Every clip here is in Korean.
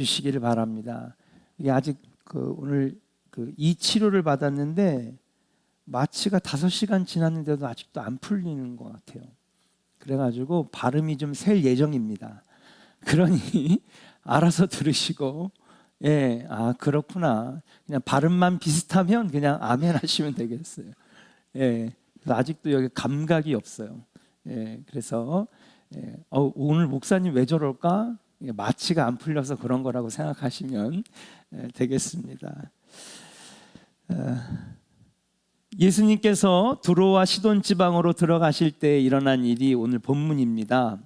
주시기를 바랍니다. 이게 아직 오늘 이 치료를 받았는데 마취가 5시간 지났는데도 아직도 안 풀리는 것 같아요. 그래가지고 발음이 좀 셀 예정입니다. 그러니 알아서 들으시고, 예, 아 그렇구나. 그냥 발음만 비슷하면 그냥 아멘 하시면 되겠어요. 예, 아직도 여기 감각이 없어요. 예, 그래서 오늘 목사님 왜 저럴까? 마취가 안 풀려서 그런 거라고 생각하시면 되겠습니다. 예수님께서 두로와 시돈 지방으로 들어가실 때 일어난 일이 오늘 본문입니다.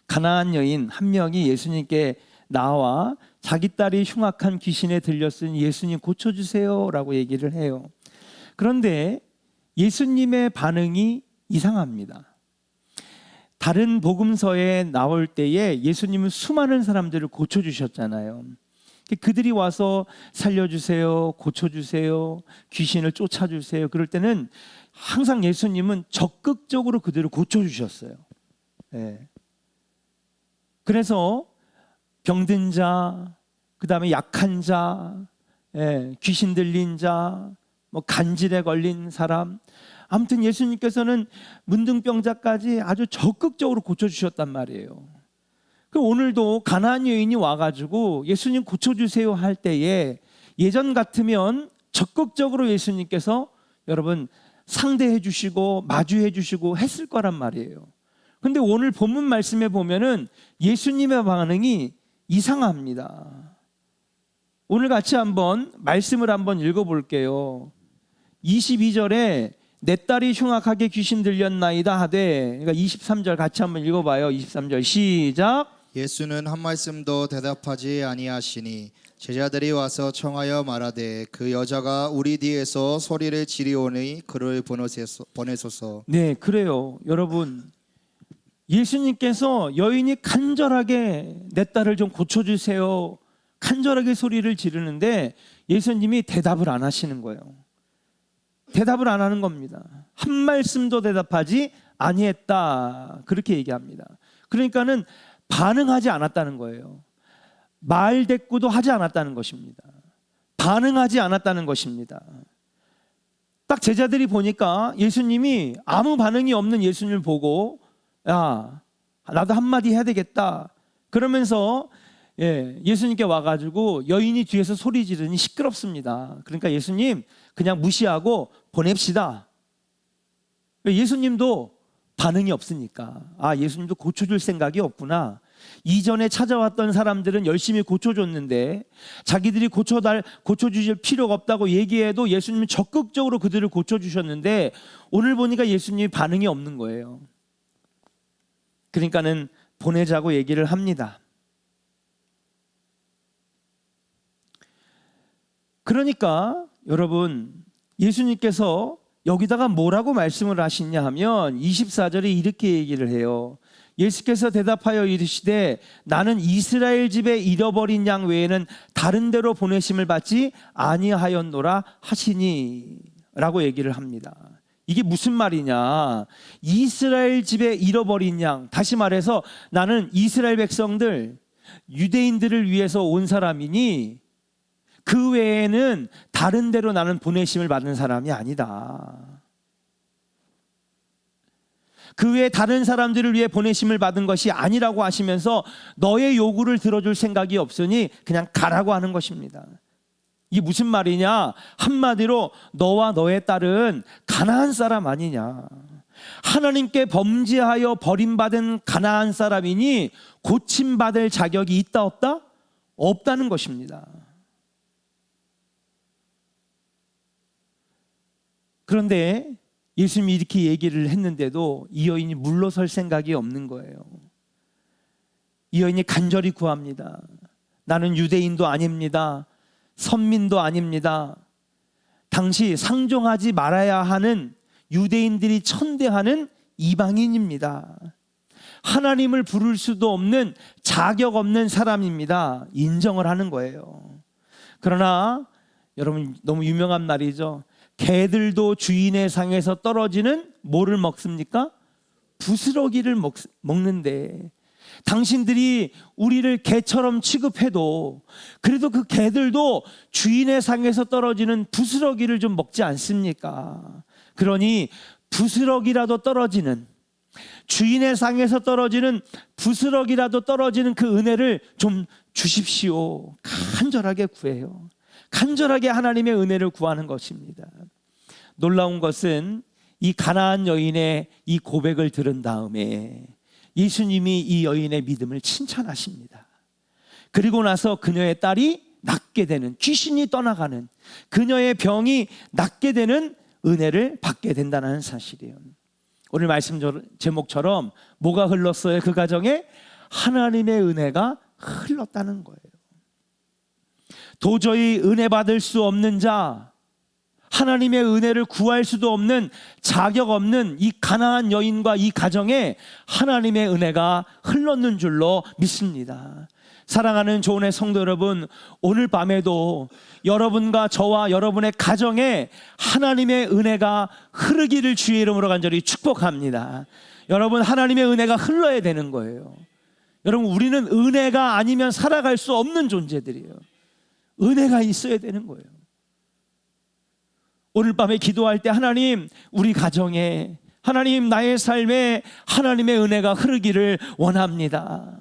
가나안 여인 한 명이 예수님께 나와 자기 딸이 흉악한 귀신에 들렸으니 예수님 고쳐주세요 라고 얘기를 해요. 그런데 예수님의 반응이 이상합니다. 다른 복음서에 나올 때에 예수님은 수많은 사람들을 고쳐주셨잖아요. 그들이 와서 살려주세요, 고쳐주세요, 귀신을 쫓아주세요. 그럴 때는 항상 예수님은 적극적으로 그들을 고쳐주셨어요. 네. 그래서 병든 자, 그 다음에 약한 자, 귀신 들린 자, 간질에 걸린 사람, 아무튼 예수님께서는 문둥병자까지 아주 적극적으로 고쳐주셨단 말이에요. 오늘도 가나안 여인이 와가지고 예수님 고쳐주세요 할 때에 예전 같으면 적극적으로 예수님께서 여러분 상대해 주시고 마주해 주시고 했을 거란 말이에요. 근데 오늘 본문 말씀에 보면은 예수님의 반응이 이상합니다. 오늘 같이 한번 말씀을 한번 읽어볼게요. 22절에 내 딸이 흉악하게 귀신 들렸나이다 하되, 그러니까 23절 같이 한번 읽어봐요. 23절 시작. 예수는 한 말씀도 대답하지 아니하시니 제자들이 와서 청하여 말하되 그 여자가 우리 뒤에서 소리를 지르오니 그를 보내소서. 네, 그래요. 여러분, 예수님께서 여인이 간절하게 내 딸을 좀 고쳐주세요 간절하게 소리를 지르는데 예수님이 대답을 안 하시는 거예요. 대답을 안 하는 겁니다. 한 말씀도 대답하지 아니했다, 그렇게 얘기합니다. 그러니까는 반응하지 않았다는 거예요. 말 대꾸도 하지 않았다는 것입니다. 반응하지 않았다는 것입니다. 딱 제자들이 보니까 예수님이 아무 반응이 없는 예수님을 보고, 야, 나도 한마디 해야 되겠다 그러면서 예수님께 와가지고 여인이 뒤에서 소리 지르니 시끄럽습니다. 그러니까 예수님 그냥 무시하고 보냅시다. 예수님도 반응이 없으니까 예수님도 고쳐줄 생각이 없구나. 이전에 찾아왔던 사람들은 열심히 고쳐줬는데 자기들이 고쳐주실 필요가 없다고 얘기해도 예수님은 적극적으로 그들을 고쳐주셨는데 오늘 보니까 예수님이 반응이 없는 거예요. 그러니까는 보내자고 얘기를 합니다. 그러니까 여러분, 예수님께서 여기다가 뭐라고 말씀을 하시냐 하면 24절에 이렇게 얘기를 해요. 예수께서 대답하여 이르시되 나는 이스라엘 집에 잃어버린 양 외에는 다른 데로 보내심을 받지 아니하였노라 하시니 라고 얘기를 합니다. 이게 무슨 말이냐, 이스라엘 집에 잃어버린 양, 다시 말해서 나는 이스라엘 백성들, 유대인들을 위해서 온 사람이니 그 외에는 다른 데로 나는 보내심을 받는 사람이 아니다. 그 외에 다른 사람들을 위해 보내심을 받은 것이 아니라고 하시면서 너의 요구를 들어줄 생각이 없으니 그냥 가라고 하는 것입니다. 이게 무슨 말이냐, 한마디로 너와 너의 딸은 가나안 사람 아니냐, 하나님께 범죄하여 버림받은 가나안 사람이니 고침받을 자격이 있다 없다? 없다는 것입니다. 그런데 예수님이 이렇게 얘기를 했는데도 이 여인이 물러설 생각이 없는 거예요. 이 여인이 간절히 구합니다. 나는 유대인도 아닙니다. 선민도 아닙니다. 당시 상종하지 말아야 하는 유대인들이 천대하는 이방인입니다. 하나님을 부를 수도 없는 자격 없는 사람입니다. 인정을 하는 거예요. 그러나 여러분, 너무 유명한 말이죠. 개들도 주인의 상에서 떨어지는 뭐를 먹습니까? 부스러기를 먹는데 당신들이 우리를 개처럼 취급해도 그래도 그 개들도 주인의 상에서 떨어지는 부스러기를 좀 먹지 않습니까? 그러니 부스러기라도 떨어지는, 주인의 상에서 떨어지는 부스러기라도 떨어지는 그 은혜를 좀 주십시오. 간절하게 구해요. 간절하게 하나님의 은혜를 구하는 것입니다. 놀라운 것은 이 가나안 여인의 이 고백을 들은 다음에 예수님이 이 여인의 믿음을 칭찬하십니다. 그리고 나서 그녀의 딸이 낫게 되는, 귀신이 떠나가는, 그녀의 병이 낫게 되는 은혜를 받게 된다는 사실이에요. 오늘 말씀 제목처럼 뭐가 흘렀어요? 그 가정에 하나님의 은혜가 흘렀다는 거예요. 도저히 은혜 받을 수 없는 자, 하나님의 은혜를 구할 수도 없는, 자격 없는 이 가나안 여인과 이 가정에 하나님의 은혜가 흘렀는 줄로 믿습니다. 사랑하는 조은의 성도 여러분, 오늘 밤에도 여러분과 저와 여러분의 가정에 하나님의 은혜가 흐르기를 주의 이름으로 간절히 축복합니다. 여러분, 하나님의 은혜가 흘러야 되는 거예요. 여러분, 우리는 은혜가 아니면 살아갈 수 없는 존재들이에요. 은혜가 있어야 되는 거예요. 오늘 밤에 기도할 때 하나님, 우리 가정에, 하나님, 나의 삶에 하나님의 은혜가 흐르기를 원합니다.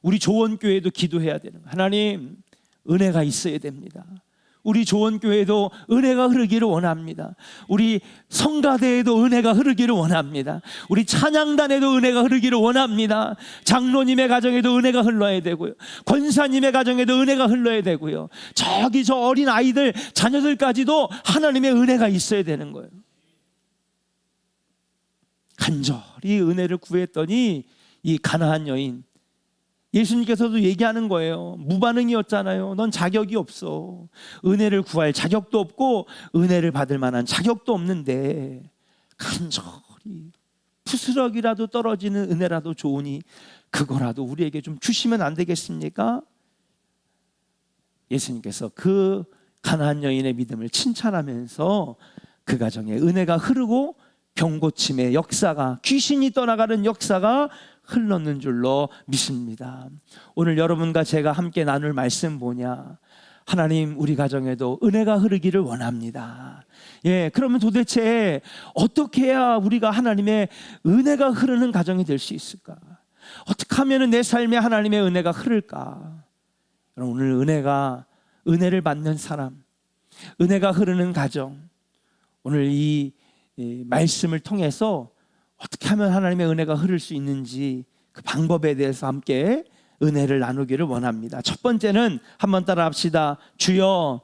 우리 조원교회도 기도해야 되는 거예요. 하나님, 은혜가 있어야 됩니다. 우리 조원교회도 은혜가 흐르기를 원합니다. 우리 성가대에도 은혜가 흐르기를 원합니다. 우리 찬양단에도 은혜가 흐르기를 원합니다. 장로님의 가정에도 은혜가 흘러야 되고요, 권사님의 가정에도 은혜가 흘러야 되고요, 저기 저 어린 아이들, 자녀들까지도 하나님의 은혜가 있어야 되는 거예요. 간절히 은혜를 구했더니 이 가나안 여인, 예수님께서도 얘기하는 거예요. 무반응이었잖아요. 넌 자격이 없어. 은혜를 구할 자격도 없고 은혜를 받을 만한 자격도 없는데 간절히 부스러기라도 떨어지는 은혜라도 좋으니 그거라도 우리에게 좀 주시면 안 되겠습니까? 예수님께서 그 가나안 여인의 믿음을 칭찬하면서 그 가정에 은혜가 흐르고 병고침의 역사가, 귀신이 떠나가는 역사가 흘렀는 줄로 믿습니다. 오늘 여러분과 제가 함께 나눌 말씀 뭐냐? 하나님, 우리 가정에도 은혜가 흐르기를 원합니다. 그러면 도대체 어떻게 해야 우리가 하나님의 은혜가 흐르는 가정이 될 수 있을까? 어떻게 하면 내 삶에 하나님의 은혜가 흐를까? 오늘 은혜를 받는 사람, 은혜가 흐르는 가정, 오늘 이 말씀을 통해서 어떻게 하면 하나님의 은혜가 흐를 수 있는지 그 방법에 대해서 함께 은혜를 나누기를 원합니다. 첫 번째는 한번 따라 합시다. 주여,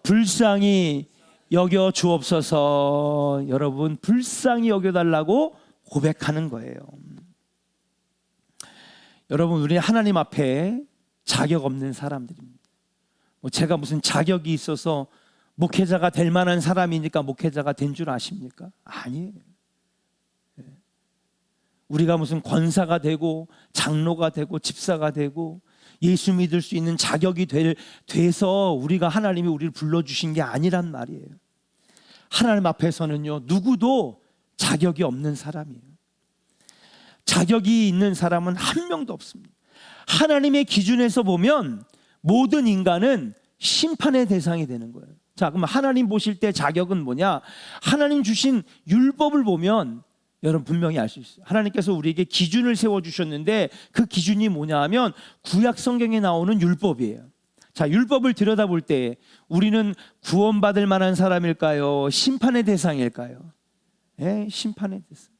불쌍히 여겨 주옵소서. 여러분, 불쌍히 여겨달라고 고백하는 거예요. 여러분, 우리 하나님 앞에 자격 없는 사람들입니다. 제가 무슨 자격이 있어서 목회자가 될 만한 사람이니까 목회자가 된 줄 아십니까? 아니에요. 우리가 무슨 권사가 되고 장로가 되고 집사가 되고 예수 믿을 수 있는 자격이 돼서 우리가, 하나님이 우리를 불러주신 게 아니란 말이에요. 하나님 앞에서는요, 누구도 자격이 없는 사람이에요. 자격이 있는 사람은 한 명도 없습니다. 하나님의 기준에서 보면 모든 인간은 심판의 대상이 되는 거예요. 자, 그럼 하나님 보실 때 자격은 뭐냐? 하나님 주신 율법을 보면 여러분 분명히 알 수 있어요. 하나님께서 우리에게 기준을 세워주셨는데 그 기준이 뭐냐 하면 구약 성경에 나오는 율법이에요. 자, 율법을 들여다볼 때 우리는 구원받을 만한 사람일까요? 심판의 대상일까요? 심판의 대상.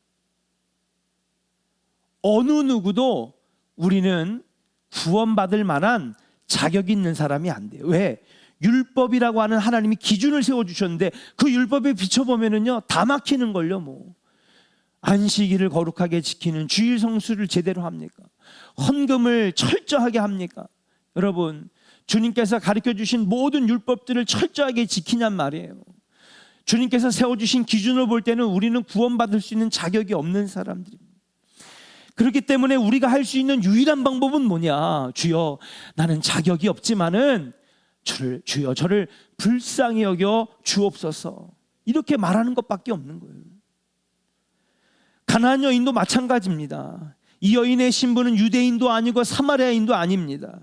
어느 누구도 우리는 구원받을 만한 자격이 있는 사람이 안 돼요. 왜? 율법이라고 하는 하나님이 기준을 세워주셨는데 그 율법에 비춰보면은요, 다 막히는 걸요. 뭐 안식일을 거룩하게 지키는, 주일 성수를 제대로 합니까? 헌금을 철저하게 합니까? 여러분, 주님께서 가르쳐 주신 모든 율법들을 철저하게 지키냔 말이에요. 주님께서 세워주신 기준을 볼 때는 우리는 구원받을 수 있는 자격이 없는 사람들입니다. 그렇기 때문에 우리가 할 수 있는 유일한 방법은 뭐냐? 주여, 나는 자격이 없지만은 주여, 저를 불쌍히 여겨 주옵소서. 이렇게 말하는 것밖에 없는 거예요. 가나안 여인도 마찬가지입니다. 이 여인의 신부는 유대인도 아니고 사마리아인도 아닙니다.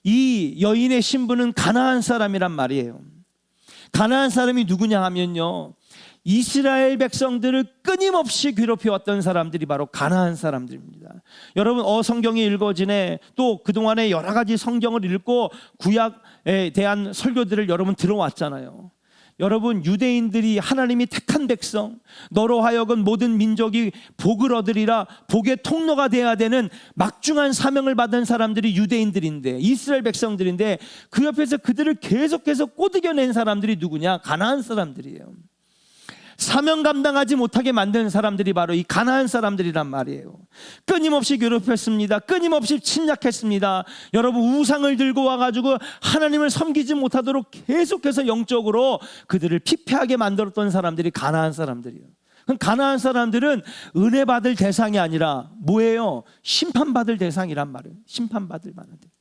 이 여인의 신부는 가나안 사람이란 말이에요. 가나안 사람이 누구냐 하면요, 이스라엘 백성들을 끊임없이 괴롭혀왔던 사람들이 바로 가나안 사람들입니다. 여러분 성경이 읽어지네, 또 그동안에 여러 가지 성경을 읽고 구약에 대한 설교들을 여러분 들어왔잖아요. 여러분, 유대인들이 하나님이 택한 백성, 너로 하여금 모든 민족이 복을 얻으리라, 복의 통로가 되어야 되는 막중한 사명을 받은 사람들이 유대인들인데, 이스라엘 백성들인데, 그 옆에서 그들을 계속해서 꼬드겨낸 사람들이 누구냐? 가나안 사람들이에요. 사명 감당하지 못하게 만든 사람들이 바로 이 가나안 사람들이란 말이에요. 끊임없이 괴롭혔습니다. 끊임없이 침략했습니다. 여러분, 우상을 들고 와가지고 하나님을 섬기지 못하도록 계속해서 영적으로 그들을 피폐하게 만들었던 사람들이 가나안 사람들이에요. 그럼 가나안 사람들은 은혜 받을 대상이 아니라 뭐예요? 심판받을 대상이란 말이에요. 심판받을 만한 대상.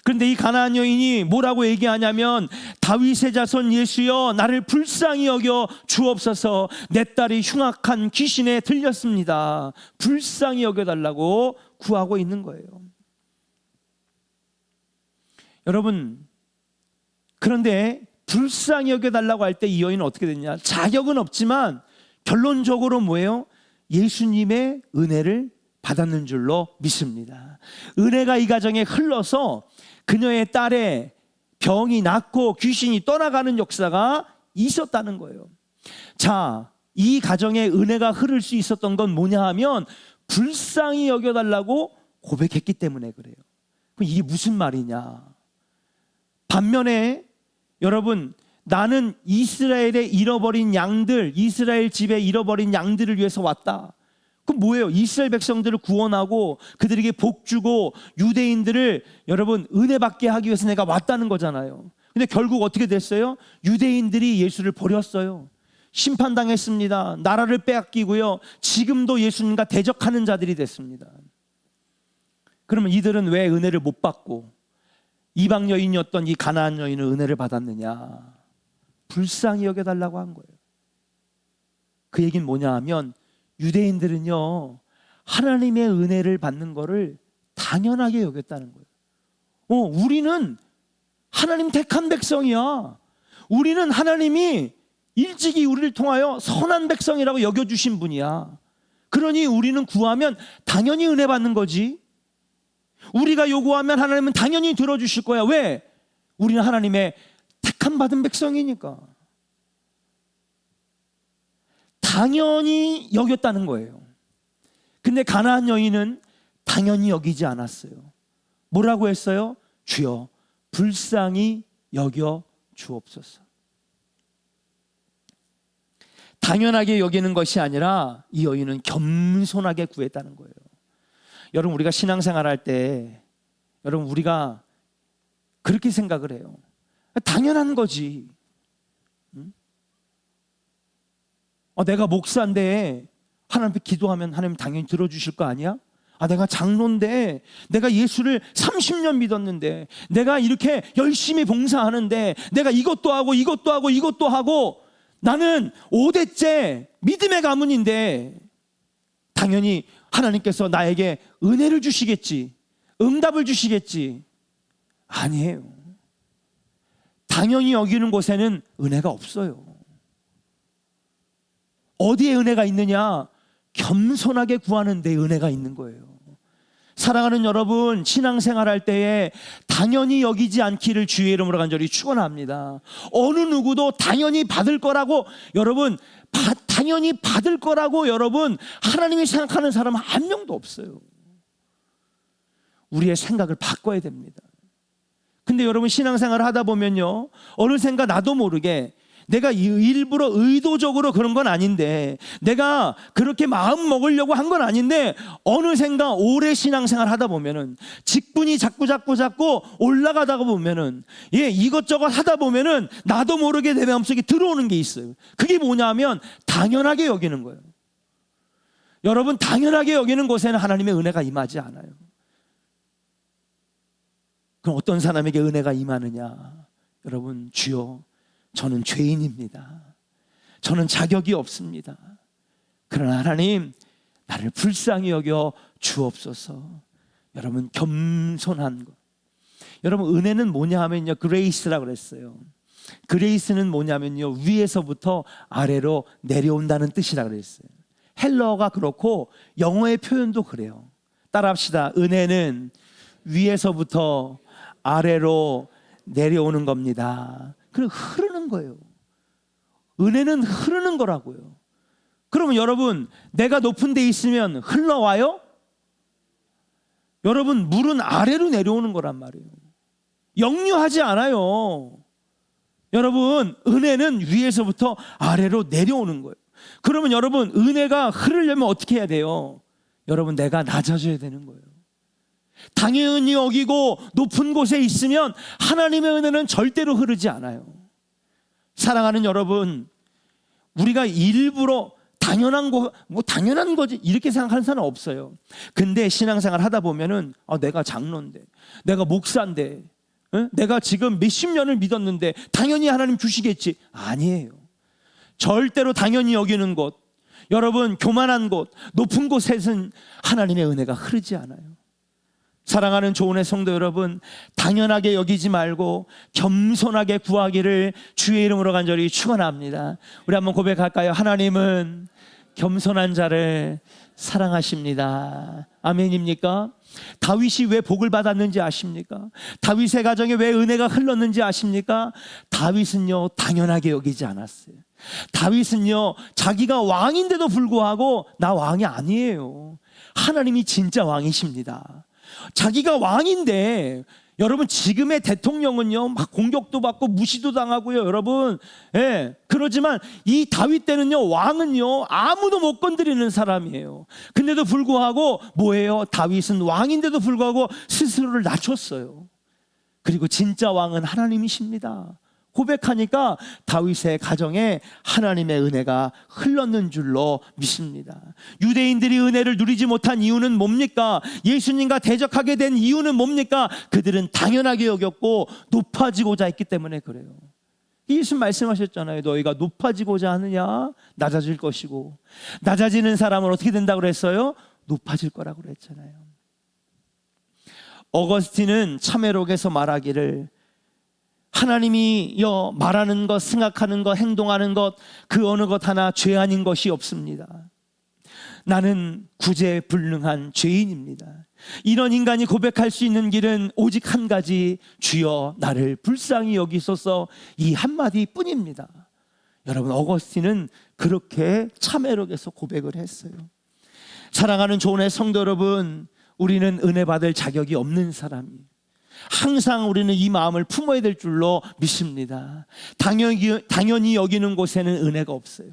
그런데 이 가나안 여인이 뭐라고 얘기하냐면, 다윗의 자손 예수여, 나를 불쌍히 여겨 주옵소서. 내 딸이 흉악한 귀신에 들렸습니다. 불쌍히 여겨달라고 구하고 있는 거예요. 여러분, 그런데 불쌍히 여겨달라고 할 때 이 여인은 어떻게 됐냐? 자격은 없지만 결론적으로 뭐예요? 예수님의 은혜를 받았는 줄로 믿습니다. 은혜가 이 가정에 흘러서 그녀의 딸의 병이 낫고 귀신이 떠나가는 역사가 있었다는 거예요. 자, 이 가정에 은혜가 흐를 수 있었던 건 뭐냐 하면 불쌍히 여겨달라고 고백했기 때문에 그래요. 그럼 이게 무슨 말이냐? 반면에 여러분, 나는 이스라엘의 잃어버린 양들, 이스라엘 집에 잃어버린 양들을 위해서 왔다. 그럼 뭐예요? 이스라엘 백성들을 구원하고 그들에게 복 주고 유대인들을 여러분 은혜 받게 하기 위해서 내가 왔다는 거잖아요. 근데 결국 어떻게 됐어요? 유대인들이 예수를 버렸어요. 심판당했습니다. 나라를 빼앗기고요, 지금도 예수님과 대적하는 자들이 됐습니다. 그러면 이들은 왜 은혜를 못 받고 이방 여인이었던 이 가나안 여인은 은혜를 받았느냐? 불쌍히 여겨달라고 한 거예요. 그 얘기는 뭐냐 하면, 유대인들은요, 하나님의 은혜를 받는 거를 당연하게 여겼다는 거예요. 우리는 하나님 택한 백성이야. 우리는 하나님이 일찍이 우리를 통하여 선한 백성이라고 여겨주신 분이야. 그러니 우리는 구하면 당연히 은혜 받는 거지. 우리가 요구하면 하나님은 당연히 들어주실 거야. 왜? 우리는 하나님의 택함 받은 백성이니까. 당연히 여겼다는 거예요. 근데 가나안 여인은 당연히 여기지 않았어요. 뭐라고 했어요? 주여, 불쌍히 여겨 주옵소서. 당연하게 여기는 것이 아니라 이 여인은 겸손하게 구했다는 거예요. 여러분, 우리가 신앙생활 할 때 여러분, 우리가 그렇게 생각을 해요. 당연한 거지. 내가 목사인데 하나님 앞에 기도하면 하나님 당연히 들어주실 거 아니야? 내가 장로인데, 내가 예수를 30년 믿었는데, 내가 이렇게 열심히 봉사하는데, 내가 이것도 하고 이것도 하고 이것도 하고, 나는 5대째 믿음의 가문인데 당연히 하나님께서 나에게 은혜를 주시겠지, 응답을 주시겠지. 아니에요. 당연히 여기는 곳에는 은혜가 없어요. 어디에 은혜가 있느냐? 겸손하게 구하는 데 은혜가 있는 거예요. 사랑하는 여러분, 신앙생활 할 때에 당연히 여기지 않기를 주의 이름으로 간절히 축원합니다. 어느 누구도 당연히 받을 거라고 여러분, 당연히 받을 거라고 여러분 하나님이 생각하는 사람은 한 명도 없어요. 우리의 생각을 바꿔야 됩니다. 근데 여러분, 신앙생활을 하다 보면요, 어느샌가 나도 모르게 내가 일부러 의도적으로 그런 건 아닌데, 내가 그렇게 마음 먹으려고 한 건 아닌데, 어느샌가 오래 신앙생활 하다 보면은 직분이 자꾸 올라가다 보면은 이것저것 하다 보면은 나도 모르게 내 마음속에 들어오는 게 있어요. 그게 뭐냐면 당연하게 여기는 거예요. 여러분, 당연하게 여기는 곳에는 하나님의 은혜가 임하지 않아요. 그럼 어떤 사람에게 은혜가 임하느냐? 여러분, 주여, 저는 죄인입니다. 저는 자격이 없습니다. 그러나 하나님, 나를 불쌍히 여겨 주옵소서. 여러분, 겸손한 것. 여러분, 은혜는 뭐냐 하면요, 그레이스라고 그랬어요. 그레이스는 뭐냐면요, 위에서부터 아래로 내려온다는 뜻이라고 그랬어요. 헬러어가 그렇고 영어의 표현도 그래요. 따라합시다. 은혜는 위에서부터 아래로 내려오는 겁니다. 그럼 흐르는 거예요. 은혜는 흐르는 거라고요. 그러면 여러분, 내가 높은 데 있으면 흘러와요? 여러분, 물은 아래로 내려오는 거란 말이에요. 역류하지 않아요. 여러분, 은혜는 위에서부터 아래로 내려오는 거예요. 그러면 여러분, 은혜가 흐르려면 어떻게 해야 돼요? 여러분, 내가 낮아져야 되는 거예요. 당연히 여기고 높은 곳에 있으면 하나님의 은혜는 절대로 흐르지 않아요. 사랑하는 여러분, 우리가 일부러 당연한 거지 이렇게 생각하는 사람은 없어요. 근데 신앙생활 하다 보면은 내가 장로인데, 내가 목사인데, 내가 지금 몇십 년을 믿었는데 당연히 하나님 주시겠지. 아니에요. 절대로 당연히 여기는 곳, 여러분 교만한 곳, 높은 곳에서는 하나님의 은혜가 흐르지 않아요. 사랑하는 조은의 성도 여러분, 당연하게 여기지 말고 겸손하게 구하기를 주의 이름으로 간절히 축원합니다. 우리 한번 고백할까요? 하나님은 겸손한 자를 사랑하십니다. 아멘입니까? 다윗이 왜 복을 받았는지 아십니까? 다윗의 가정에 왜 은혜가 흘렀는지 아십니까? 다윗은요, 당연하게 여기지 않았어요. 다윗은요, 자기가 왕인데도 불구하고 나 왕이 아니에요. 하나님이 진짜 왕이십니다. 자기가 왕인데, 여러분 지금의 대통령은요 막 공격도 받고 무시도 당하고요, 여러분. 그러지만 이 다윗 때는요, 왕은요 아무도 못 건드리는 사람이에요. 근데도 불구하고 뭐예요? 다윗은 왕인데도 불구하고 스스로를 낮췄어요. 그리고 진짜 왕은 하나님이십니다. 고백하니까 다윗의 가정에 하나님의 은혜가 흘렀는 줄로 믿습니다. 유대인들이 은혜를 누리지 못한 이유는 뭡니까? 예수님과 대적하게 된 이유는 뭡니까? 그들은 당연하게 여겼고 높아지고자 했기 때문에 그래요. 예수 말씀하셨잖아요. 너희가 높아지고자 하느냐? 낮아질 것이고, 낮아지는 사람은 어떻게 된다고 그랬어요? 높아질 거라고 그랬잖아요. 어거스틴은 참회록에서 말하기를, 하나님이 말하는 것, 생각하는 것, 행동하는 것, 그 어느 것 하나 죄 아닌 것이 없습니다. 나는 구제불능한 죄인입니다. 이런 인간이 고백할 수 있는 길은 오직 한 가지, 주여 나를 불쌍히 여기소서, 이 한마디 뿐입니다. 여러분, 어거스틴은 그렇게 참회록에서 고백을 했어요. 사랑하는 조은의 성도 여러분, 우리는 은혜 받을 자격이 없는 사람이에요. 항상 우리는 이 마음을 품어야 될 줄로 믿습니다. 당연히 여기는 곳에는 은혜가 없어요.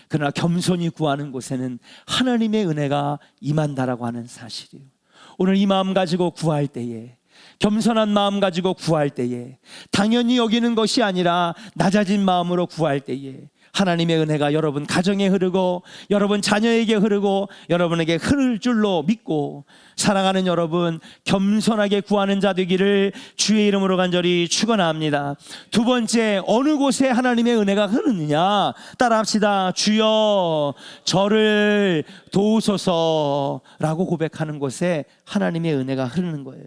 그러나 겸손히 구하는 곳에는 하나님의 은혜가 임한다라고 하는 사실이에요. 오늘 이 마음 가지고 구할 때에, 겸손한 마음 가지고 구할 때에, 당연히 여기는 것이 아니라 낮아진 마음으로 구할 때에 하나님의 은혜가 여러분 가정에 흐르고 여러분 자녀에게 흐르고 여러분에게 흐를 줄로 믿고, 사랑하는 여러분, 겸손하게 구하는 자 되기를 주의 이름으로 간절히 축원합니다. 두 번째, 어느 곳에 하나님의 은혜가 흐르느냐? 따라합시다. 주여 저를 도우소서라고 고백하는 곳에 하나님의 은혜가 흐르는 거예요.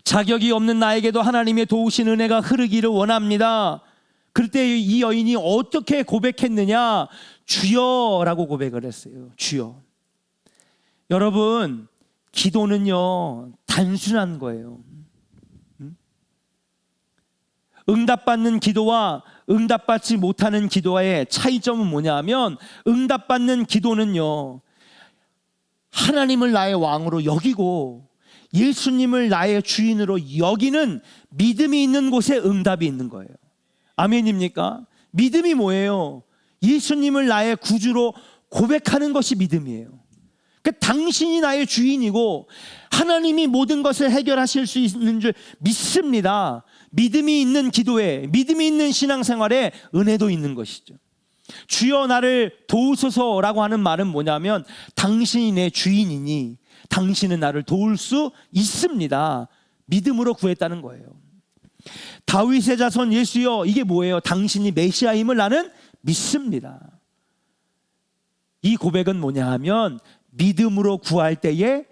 자격이 없는 나에게도 하나님의 도우신 은혜가 흐르기를 원합니다. 그때 이 여인이 어떻게 고백했느냐? 주여라고 고백을 했어요. 주여. 여러분, 기도는요 단순한 거예요. 응답받는 기도와 응답받지 못하는 기도의 차이점은 뭐냐 하면, 응답받는 기도는요 하나님을 나의 왕으로 여기고 예수님을 나의 주인으로 여기는 믿음이 있는 곳에 응답이 있는 거예요. 아멘입니까? 믿음이 뭐예요? 예수님을 나의 구주로 고백하는 것이 믿음이에요. 그러니까 당신이 나의 주인이고 하나님이 모든 것을 해결하실 수 있는 줄 믿습니다. 믿음이 있는 기도에, 믿음이 있는 신앙생활에 은혜도 있는 것이죠. 주여 나를 도우소서라고 하는 말은 뭐냐면, 당신이 내 주인이니 당신은 나를 도울 수 있습니다. 믿음으로 구했다는 거예요. 다윗의 자손 예수여, 이게 뭐예요? 당신이 메시아임을 나는 믿습니다. 이 고백은 뭐냐 하면 믿음으로 구할 때에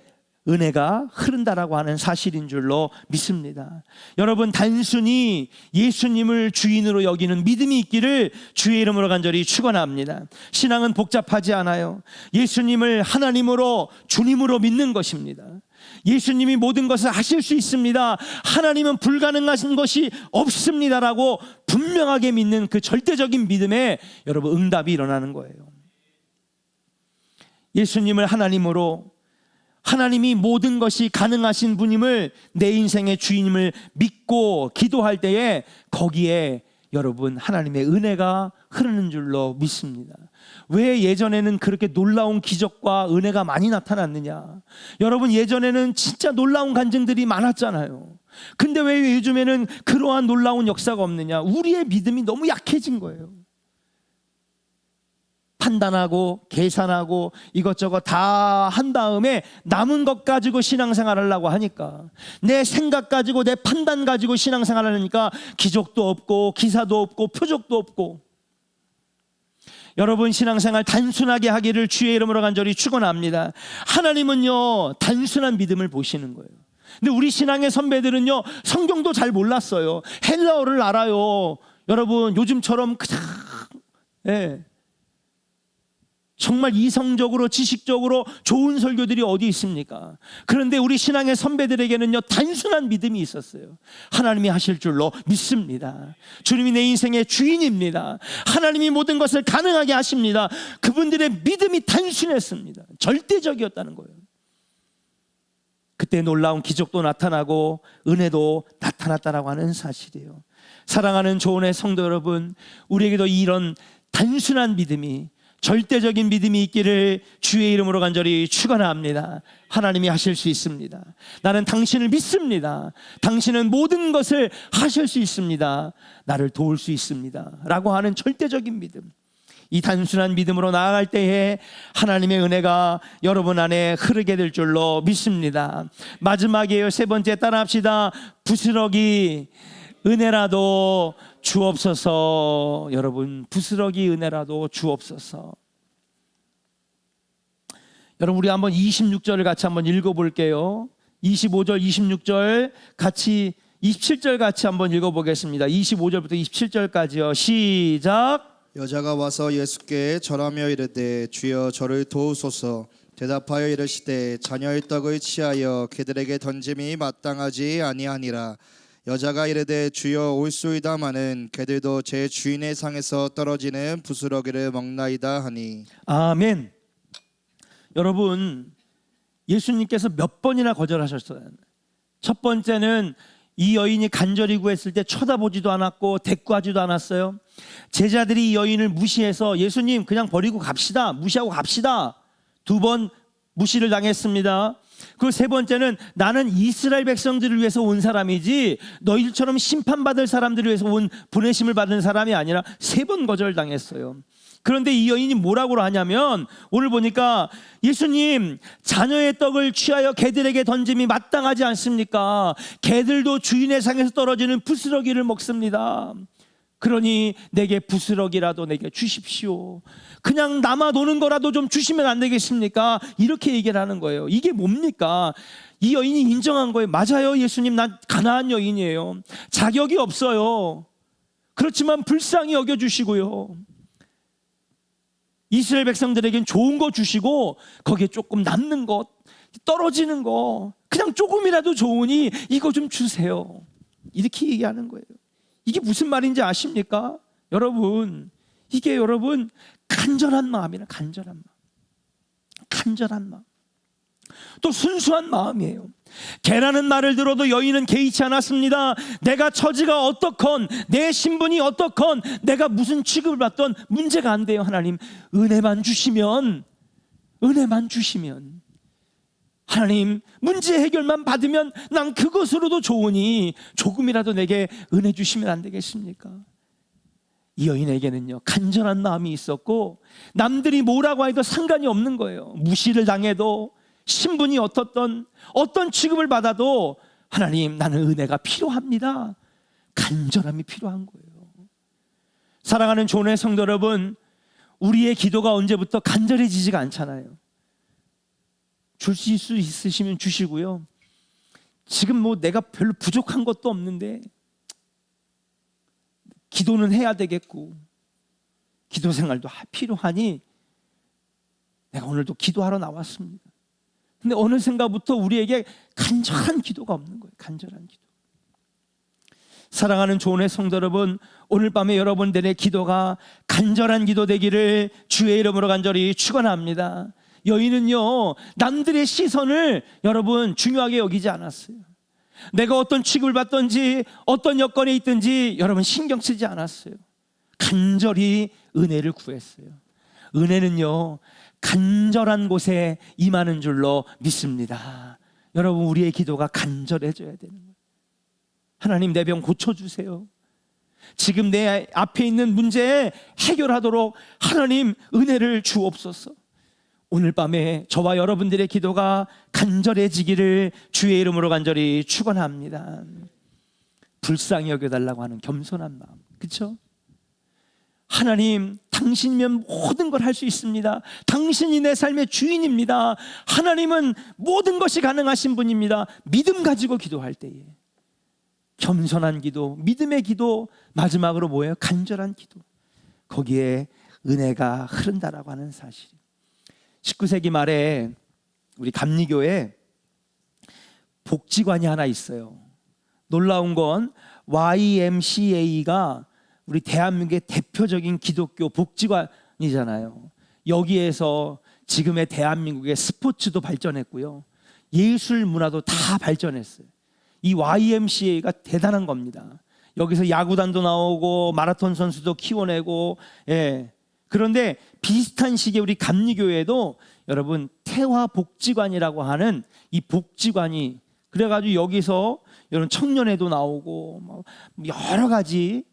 은혜가 흐른다라고 하는 사실인 줄로 믿습니다. 여러분, 단순히 예수님을 주인으로 여기는 믿음이 있기를 주의 이름으로 간절히 축원합니다. 신앙은 복잡하지 않아요. 예수님을 하나님으로, 주님으로 믿는 것입니다. 예수님이 모든 것을 하실 수 있습니다. 하나님은 불가능하신 것이 없습니다라고 분명하게 믿는 그 절대적인 믿음에 여러분 응답이 일어나는 거예요. 예수님을 하나님으로, 하나님이 모든 것이 가능하신 분임을, 내 인생의 주인임을 믿고 기도할 때에 거기에 여러분 하나님의 은혜가 흐르는 줄로 믿습니다. 왜 예전에는 그렇게 놀라운 기적과 은혜가 많이 나타났느냐? 여러분, 예전에는 진짜 놀라운 간증들이 많았잖아요. 근데 왜 요즘에는 그러한 놀라운 역사가 없느냐? 우리의 믿음이 너무 약해진 거예요. 판단하고 계산하고 이것저것 다 한 다음에 남은 것 가지고 신앙생활 하려고 하니까, 내 생각 가지고 내 판단 가지고 신앙생활 하니까 기적도 없고 기사도 없고 표적도 없고. 여러분, 신앙생활 단순하게 하기를 주의 이름으로 간절히 축원합니다. 하나님은요 단순한 믿음을 보시는 거예요. 근데 우리 신앙의 선배들은요 성경도 잘 몰랐어요. 헬라어를 알아요. 여러분, 요즘처럼 그냥 정말 이성적으로 지식적으로 좋은 설교들이 어디 있습니까? 그런데 우리 신앙의 선배들에게는요 단순한 믿음이 있었어요. 하나님이 하실 줄로 믿습니다. 주님이 내 인생의 주인입니다. 하나님이 모든 것을 가능하게 하십니다. 그분들의 믿음이 단순했습니다. 절대적이었다는 거예요. 그때 놀라운 기적도 나타나고 은혜도 나타났다라고 하는 사실이에요. 사랑하는 조은의 성도 여러분, 우리에게도 이런 단순한 믿음이, 절대적인 믿음이 있기를 주의 이름으로 간절히 축원합니다. 하나님이 하실 수 있습니다. 나는 당신을 믿습니다. 당신은 모든 것을 하실 수 있습니다. 나를 도울 수 있습니다 라고 하는 절대적인 믿음, 이 단순한 믿음으로 나아갈 때에 하나님의 은혜가 여러분 안에 흐르게 될 줄로 믿습니다. 마지막이에요. 세 번째, 따라합시다. 부스러기 은혜라도 주옵소서. 여러분, 부스러기 은혜라도 주옵소서. 여러분, 우리 한번 26절을 같이 한번 읽어볼게요. 25절 26절 같이, 27절 같이 한번 읽어보겠습니다. 25절부터 27절까지요. 시작. 여자가 와서 예수께 절하며 이르되 주여 저를 도우소서. 대답하여 이르시되 자녀의 떡을 취하여 그들에게 던짐이 마땅하지 아니하니라. 여자가 이르되 주여 올소이다마는 그들도 제 주인의 상에서 떨어지는 부스러기를 먹나이다 하니. 아멘. 여러분, 예수님께서 몇 번이나 거절하셨어요. 첫 번째는 이 여인이 간절히 구했을 때 쳐다보지도 않았고 대꾸하지도 않았어요. 제자들이 이 여인을 무시해서 예수님 그냥 버리고 갑시다, 무시하고 갑시다, 두 번 무시를 당했습니다. 그리고 세 번째는 나는 이스라엘 백성들을 위해서 온 사람이지 너희들처럼 심판받을 사람들을 위해서 온, 보내심을 받은 사람이 아니라 세 번 거절당했어요. 그런데 이 여인이 뭐라고 하냐면, 오늘 보니까 예수님 자녀의 떡을 취하여 개들에게 던짐이 마땅하지 않습니까? 개들도 주인의 상에서 떨어지는 부스러기를 먹습니다. 그러니 내게 부스러기라도 내게 주십시오. 그냥 남아 도는 거라도 좀 주시면 안 되겠습니까? 이렇게 얘기를 하는 거예요. 이게 뭡니까? 이 여인이 인정한 거예요. 맞아요, 예수님, 난 가난한 여인이에요. 자격이 없어요. 그렇지만 불쌍히 여겨주시고요, 이스라엘 백성들에겐 좋은 거 주시고 거기에 조금 남는 것, 떨어지는 거 그냥 조금이라도 좋으니 이거 좀 주세요. 이렇게 얘기하는 거예요. 이게 무슨 말인지 아십니까? 여러분, 이게 여러분 간절한 마음이라, 간절한 마음, 간절한 마음, 또 순수한 마음이에요. 개라는 말을 들어도 여인은 개의치 않았습니다. 내가 처지가 어떻건, 내 신분이 어떻건, 내가 무슨 취급을 받던 문제가 안 돼요. 하나님 은혜만 주시면, 은혜만 주시면, 하나님 문제 해결만 받으면 난 그것으로도 좋으니 조금이라도 내게 은혜 주시면 안 되겠습니까? 이 여인에게는요 간절한 마음이 있었고, 남들이 뭐라고 해도 상관이 없는 거예요. 무시를 당해도, 신분이 어떻던, 어떤 취급을 받아도 하나님 나는 은혜가 필요합니다. 간절함이 필요한 거예요. 사랑하는 조은의 성도 여러분, 우리의 기도가 언제부터 간절해지지가 않잖아요. 주실 수 있으시면 주시고요. 지금 뭐 내가 별로 부족한 것도 없는데 기도는 해야 되겠고 기도 생활도 필요하니 내가 오늘도 기도하러 나왔습니다. 근데 어느샌가부터 우리에게 간절한 기도가 없는 거예요. 간절한 기도. 사랑하는 조은의 성도 여러분, 오늘 밤에 여러분들의 기도가 간절한 기도 되기를 주의 이름으로 간절히 축원합니다. 여인은요, 남들의 시선을 여러분 중요하게 여기지 않았어요. 내가 어떤 취급을 받든지 어떤 여건에 있든지 여러분 신경 쓰지 않았어요. 간절히 은혜를 구했어요. 은혜는요, 간절한 곳에 임하는 줄로 믿습니다. 여러분, 우리의 기도가 간절해져야 되는 거예요. 하나님, 내 병 고쳐주세요. 지금 내 앞에 있는 문제 해결하도록 하나님 은혜를 주옵소서. 오늘 밤에 저와 여러분들의 기도가 간절해지기를 주의 이름으로 간절히 축원합니다. 불쌍히 여겨달라고 하는 겸손한 마음, 그렇죠? 하나님, 당신이면 모든 걸 할 수 있습니다. 당신이 내 삶의 주인입니다. 하나님은 모든 것이 가능하신 분입니다. 믿음 가지고 기도할 때에 겸손한 기도, 믿음의 기도, 마지막으로 뭐예요? 간절한 기도. 거기에 은혜가 흐른다라고 하는 사실. 19세기 말에 우리 감리교에 복지관이 하나 있어요. 놀라운 건 YMCA가 우리 대한민국의 대표적인 기독교 복지관이잖아요. 여기에서 지금의 대한민국의 스포츠도 발전했고요, 예술 문화도 다 발전했어요. 이 YMCA가 대단한 겁니다. 여기서 야구단도 나오고 마라톤 선수도 키워내고, 그런데 비슷한 시기에 우리 감리교회도 여러분 태화복지관이라고 하는 이 복지관이, 그래가지고 여기서 여러분 청년회도 나오고 여러 가지,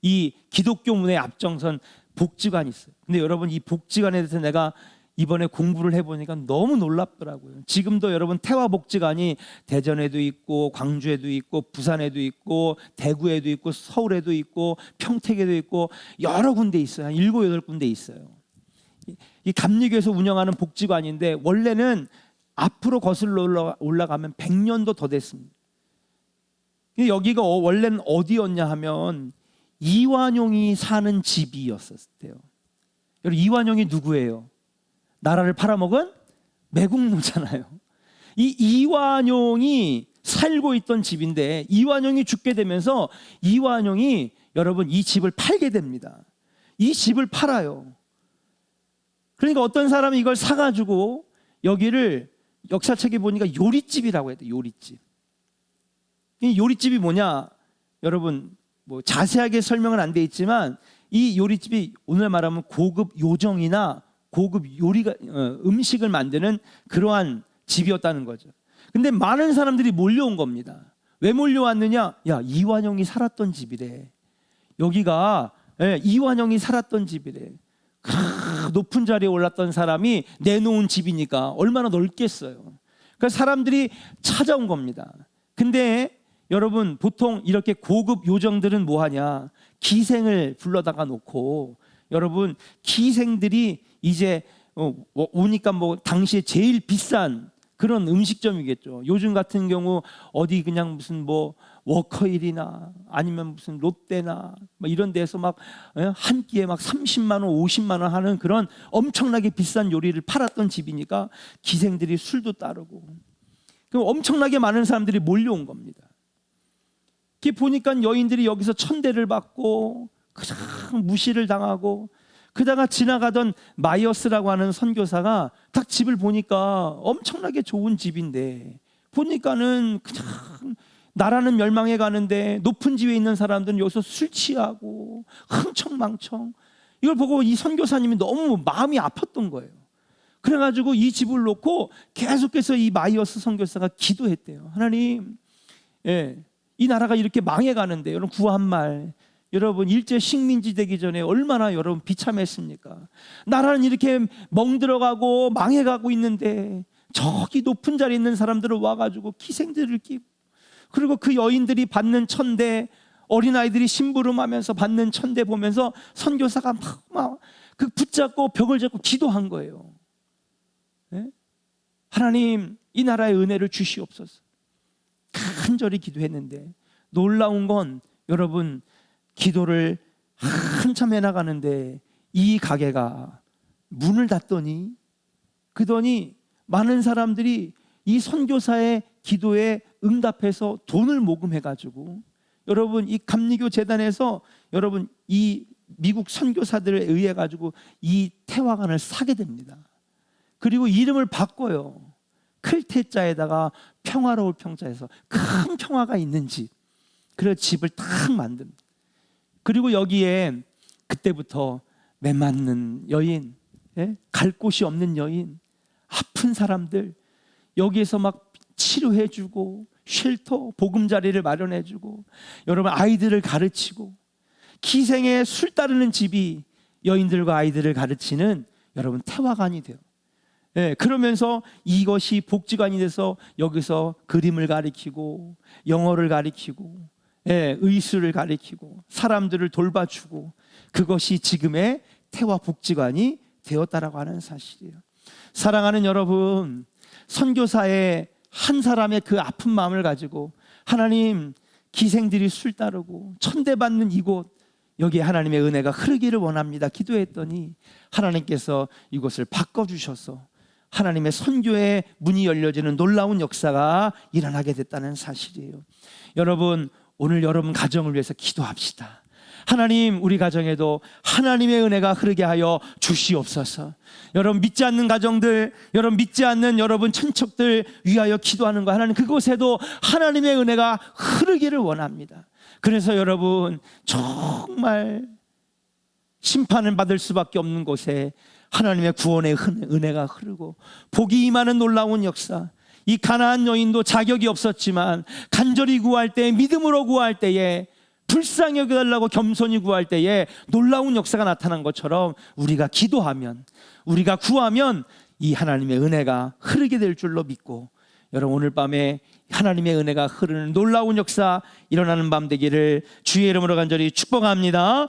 이 기독교 문화에 앞장선 복지관이 있어요. 근데 여러분, 이 복지관에 대해서 내가 이번에 공부를 해보니까 너무 놀랍더라고요. 지금도 여러분 태화복지관이 대전에도 있고 광주에도 있고 부산에도 있고 대구에도 있고 서울에도 있고 평택에도 있고 여러 군데 있어요. 한 7, 8군데 있어요. 이 감리교에서 운영하는 복지관인데 원래는 앞으로 거슬러 올라가면 100년도 더 됐습니다. 여기가 원래는 어디였냐 하면 이완용이 사는 집이었었대요. 여러분, 이완용이 누구예요? 나라를 팔아먹은 매국노잖아요. 이 이완용이 살고 있던 집인데 이완용이 죽게 되면서 이완용이 여러분 이 집을 팔게 됩니다. 이 집을 팔아요. 그러니까 어떤 사람이 이걸 사가지고 여기를 역사책에 보니까 요리집이라고 해야 돼요. 요리집. 이 요리집이 뭐냐? 여러분 뭐 자세하게 설명은 안 돼 있지만 이 요리집이 오늘 말하면 고급 요정이나 고급 요리가 음식을 만드는 그러한 집이었다는 거죠. 근데 많은 사람들이 몰려온 겁니다. 왜 몰려왔느냐? 야, 이완용이 살았던 집이래. 여기가 이완용이 살았던 집이래. 높은 자리에 올랐던 사람이 내놓은 집이니까 얼마나 넓겠어요. 그래서 사람들이 찾아온 겁니다. 근데 여러분, 보통 이렇게 고급 요정들은 뭐 하냐? 기생을 불러다가 놓고, 여러분 기생들이 이제 오니까 뭐 당시에 제일 비싼 그런 음식점이겠죠. 요즘 같은 경우 어디 그냥 무슨 뭐 워커힐이나 아니면 무슨 롯데나 뭐 이런 데서 막 한 끼에 막 30만 원, 50만 원 하는 그런 엄청나게 비싼 요리를 팔았던 집이니까 기생들이 술도 따르고, 그럼 엄청나게 많은 사람들이 몰려온 겁니다. 이렇게 보니까 여인들이 여기서 천대를 받고 그냥 무시를 당하고, 그다가 지나가던 마이어스라고 하는 선교사가 딱 집을 보니까 엄청나게 좋은 집인데 보니까는 그냥 나라는 멸망해 가는데 높은 집에 있는 사람들은 여기서 술 취하고 흥청망청, 이걸 보고 이 선교사님이 너무 마음이 아팠던 거예요. 그래가지고 이 집을 놓고 계속해서 이 마이어스 선교사가 기도했대요. 하나님, 이 나라가 이렇게 망해 가는데 여러분 구한말, 여러분 일제 식민지 되기 전에 얼마나 여러분 비참했습니까? 나라는 이렇게 멍들어가고 망해가고 있는데 저기 높은 자리에 있는 사람들을 와가지고 기생들을 끼고, 그리고 그 여인들이 받는 천대, 어린아이들이 심부름하면서 받는 천대 보면서 선교사가 막 그 붙잡고 벽을 잡고 기도한 거예요. 예? 하나님, 이 나라의 은혜를 주시옵소서. 간절히 기도했는데 놀라운 건 여러분, 기도를 한참 해나가는데 이 가게가 문을 닫더니 그더니 많은 사람들이 이 선교사의 기도에 응답해서 돈을 모금해가지고 여러분, 이 감리교 재단에서 여러분 이 미국 선교사들에 의해 가지고 이 태화관을 사게 됩니다. 그리고 이름을 바꿔요. 클테자에다가 평화로울 평자에서 큰 평화가 있는 집. 그래서 집을 딱 만듭니다. 그리고 여기에 그때부터 메맞는 여인, 예? 갈 곳이 없는 여인, 아픈 사람들 여기에서 막 치료해주고 쉘터, 보금자리를 마련해주고 여러분 아이들을 가르치고 기생에 술 따르는 집이 여인들과 아이들을 가르치는 여러분 태화관이 돼요. 예, 그러면서 이것이 복지관이 돼서 여기서 그림을 가리키고 영어를 가리키고 예, 의술을 가리키고 사람들을 돌봐주고 그것이 지금의 태화복지관이 되었다라고 하는 사실이에요. 사랑하는 여러분, 선교사의 한 사람의 그 아픈 마음을 가지고 하나님, 기생들이 술 따르고 천대받는 이곳, 여기에 하나님의 은혜가 흐르기를 원합니다 기도했더니 하나님께서 이곳을 바꿔주셔서 하나님의 선교의 문이 열려지는 놀라운 역사가 일어나게 됐다는 사실이에요. 여러분, 오늘 여러분 가정을 위해서 기도합시다. 하나님, 우리 가정에도 하나님의 은혜가 흐르게 하여 주시옵소서. 여러분 믿지 않는 가정들, 여러분 믿지 않는 여러분 친척들 위하여 기도하는 거, 하나님 그곳에도 하나님의 은혜가 흐르기를 원합니다. 그래서 여러분 정말 심판을 받을 수밖에 없는 곳에 하나님의 구원의 은혜가 흐르고 복이 임하는 놀라운 역사. 이 가나안 여인도 자격이 없었지만 간절히 구할 때, 믿음으로 구할 때에, 불쌍히 여겨달라고 겸손히 구할 때에 놀라운 역사가 나타난 것처럼 우리가 기도하면, 우리가 구하면 이 하나님의 은혜가 흐르게 될 줄로 믿고, 여러분 오늘 밤에 하나님의 은혜가 흐르는 놀라운 역사 일어나는 밤 되기를 주의 이름으로 간절히 축복합니다.